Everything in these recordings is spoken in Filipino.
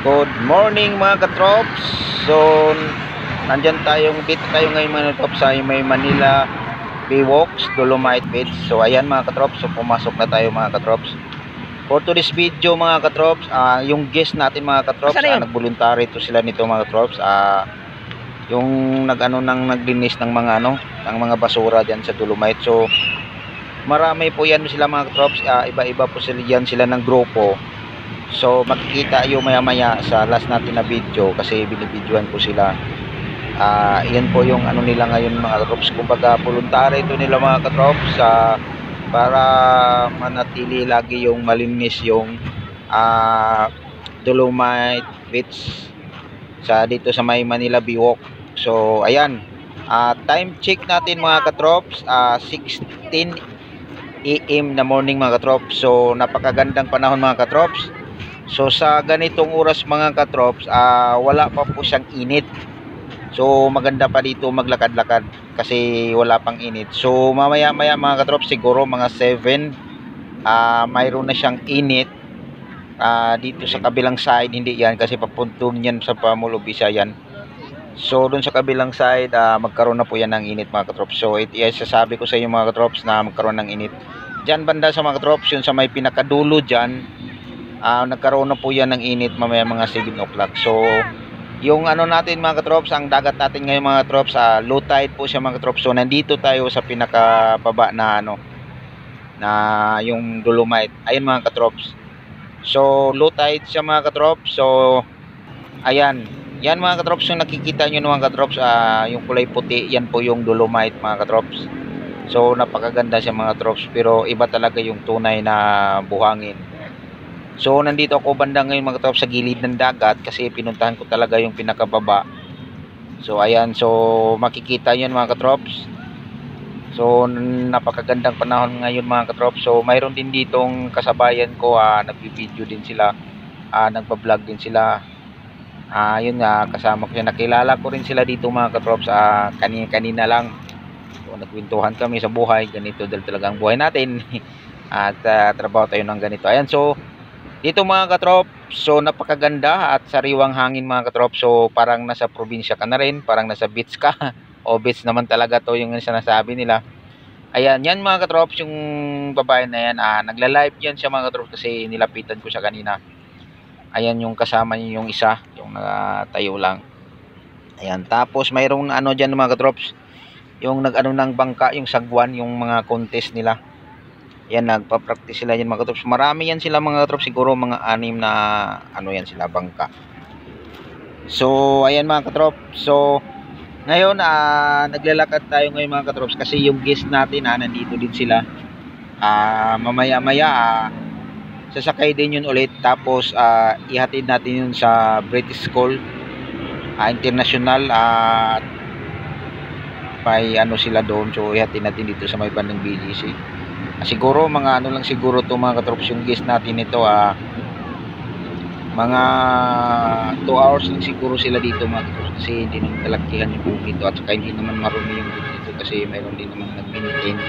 Good morning mga katrops. So dito tayo ngayon mga katrops sa may Manila Baywalks, Dolomite Beach. So ayan mga katrops, so pumasok na tayo mga katrops. For today's video mga katrops, yung guest natin mga katrops, nagvoluntary to sila nito mga katrops. Yung naglinis ng mga ng mga basura diyan sa Dolomite. So marami po yan sila mga katrops, iba-iba po sila ng grupo. So makikita yung maya-maya sa last natin na video kasi binibidyohan ko sila. Yan po yung nila ngayon mga katrops. Kumbaga voluntary ito nila mga katrops para manatili lagi yung malinis yung Dolomite Beach dito sa may Manila Baywalk. So ayan, time check natin mga katrops, 16 AM na morning mga katrops. So napakagandang panahon mga katrops. So sa ganitong oras mga katrops, wala pa po siyang init. So maganda pa dito maglakad-lakad kasi wala pang init. So mamaya-maya mga katrops, siguro mga 7, mayroon na siyang init. Dito sa kabilang side hindi yan kasi papuntong yan sa Pamulubisa yan. So dun sa kabilang side, magkaroon na po yan ng init mga katrops. So sasabi ko sa inyo mga katrops na magkaroon ng init. Diyan banda sa mga katrops, yun sa may pinakadulo dyan, nagkaroon na po yan ng init mamaya mga 7 o'clock. So yung natin mga katrops, ang dagat natin ngayon mga katrops, low tide po siya mga katrops. So nandito tayo sa pinakababa na na yung Dolomite. Ayun mga katrops. So low tide siya mga katrops. So ayan, yan mga katrops, yung nakikita nyo mga katrops, yung kulay puti, yan po yung Dolomite mga katrops. So napakaganda siya mga katrops, pero iba talaga yung tunay na buhangin. So nandito ako banda ngayon mga katrops sa gilid ng dagat kasi pinuntahan ko talaga yung pinakababa. So ayan, so makikita yun mga katrops. So napakagandang panahon ngayon mga katrops. So mayroon din ditong kasabayan ko, nagbi-video din sila, nagba-vlog din sila. Yun nga, kasama ko siya, nakilala ko rin sila dito mga katrops, kanina lang. So nagkwentuhan kami sa buhay, ganito dahil talagang buhay natin. At trabaho tayo ng ganito. Ayan, so dito mga katrops, so napakaganda at sariwang hangin mga katrops. So parang nasa probinsya ka na rin, parang nasa beach ka. O beach naman talaga to yung sinasabi nila. Ayan, yan mga katrops, yung babae na yan, nagla-live yan siya mga katrops kasi nilapitan ko siya kanina. Ayan yung kasama niya, yung isa, yung nakatayo lang. Ayan, tapos mayroong dyan mga katrops, yung ng bangka, yung sagwan, yung mga contest nila. Yan, nagpa-practice sila yan mga katrops. Marami yan sila mga katrops, siguro mga 6 na yan sila, bangka. So ayan mga katrops, so ngayon naglalakad tayo ngayon mga katrops kasi yung guest natin nandito din sila. Mamaya-maya sasakay din yun ulit, tapos ihatid natin yun sa British School International at may sila doon. So ihatid natin dito sa may bandang BGC. Siguro mga lang siguro to mga katrops yung guest natin ito, mga 2 hours lang siguro sila dito mga katrops kasi hindi naman talakihan yung buong dito at saka hindi naman marumi yung dito kasi mayroon din naman nag-maintain.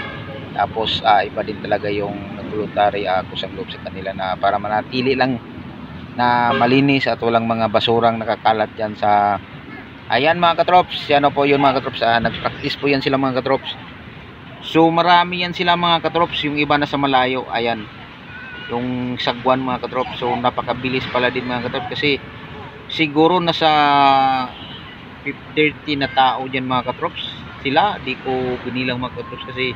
Tapos iba din talaga yung nag-voluntary ako sa loob sa kanila na para manatili lang na malinis at walang mga basurang nakakalat dyan sa ayan mga katrops. Yan po yun mga katrops, nag-practice po yan sila mga katrops. So marami yan sila mga katrops, yung iba nasa malayo. Ayan yung sagwan mga katrops. So napakabilis pala din mga katrops kasi siguro nasa 30 na tao dyan mga katrops sila. Di ko binilang mga katrops kasi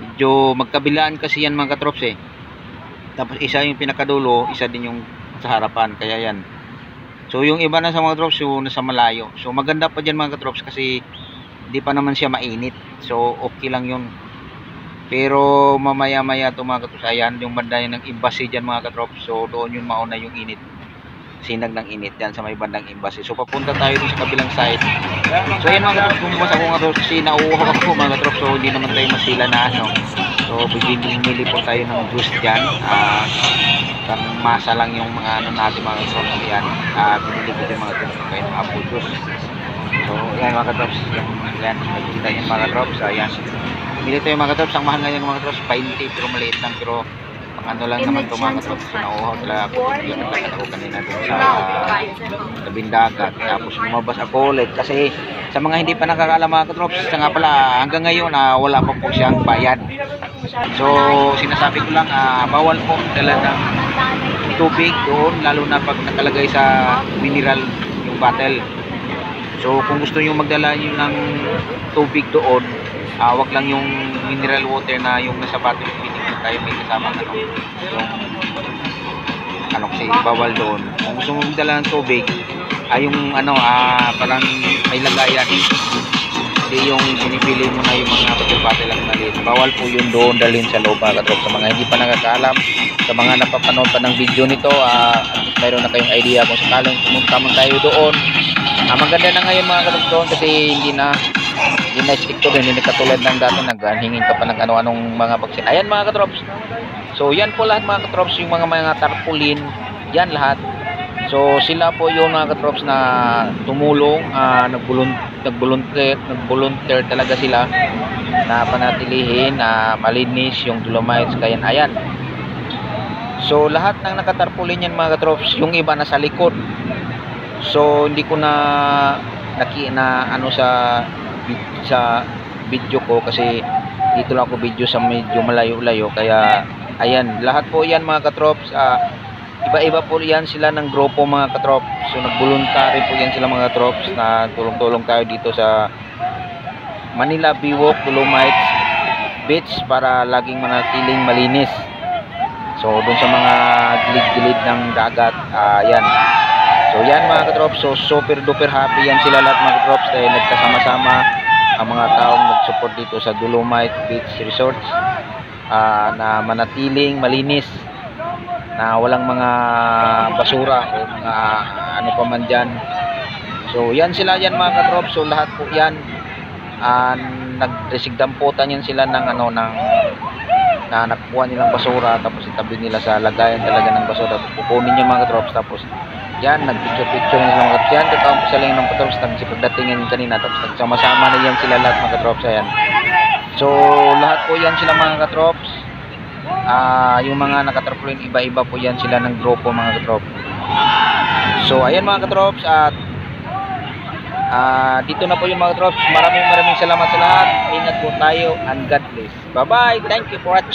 medyo magkabilaan kasi yan mga katrops Tapos isa yung pinakadulo, isa din yung sa harapan, kaya yan. So yung iba na sa mga katrops, yung nasa malayo. So maganda pa dyan mga katrops kasi hindi pa naman siya mainit. So okay lang yun. Pero mamaya-maya ito mga katrops, ayan yung banda ng embassy dyan mga katrops. So doon yung mauna yung init, sinag ng init yan sa may bandang embassy. So papunta tayo dun sa kabilang side. So ayan mga katrops, bumabas ako mga katrops kasi nauuhaw ako mga katrops. So hindi naman tayo masila na So bibili po tayo ng juice dyan. Pang masa lang yung mga natin mga katrops. Ayan, pinili ko din mga katrops kayo ng apple juice. So ayan mga katrops, yan nakikita nyo mga katrops. Ayan, bili tayo mga katrops. Ang mahal ngayon mga katrops 20, pero maliit lang, pero Ano lang naman ito mga katrops, nauuhaw talaga ako. Pinagkakatan ako kanina dun sa tabing dagat. Tapos lumabas ako ulit kasi sa mga hindi pa nakakaalam mga katrops, sa nga pala hanggang ngayon wala pa po siyang bayad. So sinasabi ko lang, bawal po dala ng tubig doon, lalo na pag nakalagay sa mineral yung bottle. So kung gusto nyo magdala nyo ng tubig doon, wag lang yung mineral water na yung nasa bottle yung pinigil tayo, may kasama yung kasi bawal doon. Kung gusto mo magdala ng tubig, yung parang may lagayan, hindi yung pinipili mo na yung mga bottle lang maliit. Bawal po yun doon dalhin sa loob mga katrops. Sa mga hindi pa nakakaalam, sa mga napapanood pa ng video nito, mayroon na kayong idea kung sakaling pumunta man tayo doon. Maganda na ngayon mga katrops doon kasi hindi na stick to din, hindi katulad ng dati naghingin ka pa ng ano-anong mga vaccine. Ayan mga katrops. So yan po lahat mga katrops, yung mga tarpaulin, yan lahat. So sila po yung mga katrops na tumulong, nag-volunteer talaga sila na panatilihin na malinis yung Dolomites. Kaya ayan. So lahat ng nakatarpaulin yan mga katrops, yung iba nasa likod. So hindi ko na sa video ko kasi dito lang ako video sa medyo malayo-layo. Kaya ayan, lahat po yan mga katrops, iba-iba po yan sila ng grupo mga katrops. So nag-voluntary po yan sila mga katrops na tulong-tulong tayo dito sa Manila Biwok Dolomites Beach para laging manatiling malinis. So dun sa mga gilid-gilid ng dagat, yan. So yan mga katrops, so super duper happy yan sila lahat mga katrops dahil nagkasama-sama ang mga taong nag-support dito sa Dolomite Beach Resorts, na manatiling malinis, na walang mga basura o mga ano pa man dyan. So yan sila yan mga katrops. So lahat po yan, nagresigdamputan yan sila ng na nakuha nilang basura, tapos itabi nila sa lagayan talaga ng basura, tapos kukunin yung mga katrops, tapos yan, nagpicture-picture nila mga katrops. Yan, katawang sa lang ng katrops, nagsipagdatingin kanina, tapos nagsama-sama na yan sila lahat mga katrops. Ayan. So lahat po yan sila mga katrops, yung mga nakatarpaulin, iba-iba po yan sila ng grupo mga katrops. So ayan mga katrops, at dito na po yung mga katrops. Maraming salamat sa lahat. Ingat po tayo and God bless. Bye bye, thank you for watching.